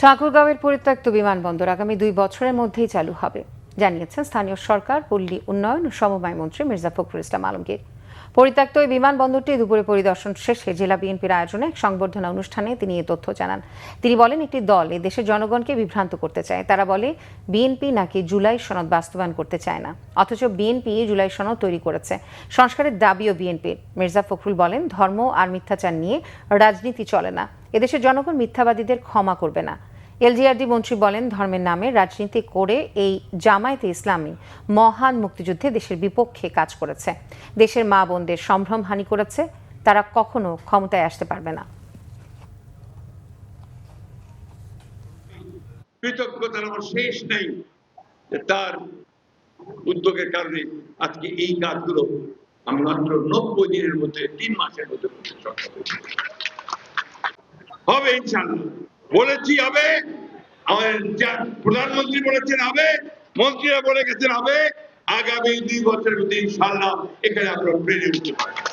ঠাকুরগাঁওয়ের পরিত্যক্ত বিমানবন্দর আগামী 2 বছরের মধ্যেই চালু হবে জানিয়েছেন স্থানীয় সরকার পল্লী উন্নয়ন ও সমবায় মন্ত্রী মির্জা ফখরুল ইসলাম আলমগীর। পরিত্যক্ত এই বিমানবন্দরটি দুপুরে পরিদর্শন শেষে জেলা বিএনপির আয়োজনে এক সংবর্ধনা অনুষ্ঠানে তিনি এই তথ্য জানান। তিনি বলেন, একটি দল এই দেশের জনগণকে বিভ্রান্ত করতে চায়। তারা বলে বিএনপি নাকি জুলাই সনদ বাস্তবায়ন করতে চায় না, অথচ বিএনপি জুলাই সনদ তৈরি করেছে। সংস্কারের দাবিও বিএনপির। মির্জা ফখরুল বলেন, ধর্ম আর মিথ্যাচার নিয়ে রাজনীতি চলে না। এদেশের জনগণ মিথ্যাবাদীদের ক্ষমা করবে না। এলজিআরডি মন্ত্রী বলেন, ধর্মের নামে রাজনীতি করে এই জামায়াতে ইসলামী মহান মুক্তিযুদ্ধে দেশের বিপক্ষে কাজ করেছে, দেশের মা বোনদের সম্ভ্রম হানি করেছে। তারা কখনো ক্ষমতায় আসতে পারবে না। কৃতজ্ঞতার আমার শেষ নেই যে তার উদ্যোগের কারণে আজকে এই কাজগুলো আমি মাত্র 90 দিনের মধ্যে 3 মাসের মধ্যে হবে ইনশাআল্লাহ। বলেছি হবে, আমাদের প্রধানমন্ত্রী বলেছেন হবে, মন্ত্রীরা বলে গেছেন হবে। আগামী 2 বছরের মধ্যে ইনশাআল্লাহ এখানে আপনারা ট্রেনে উঠতে পারবেন।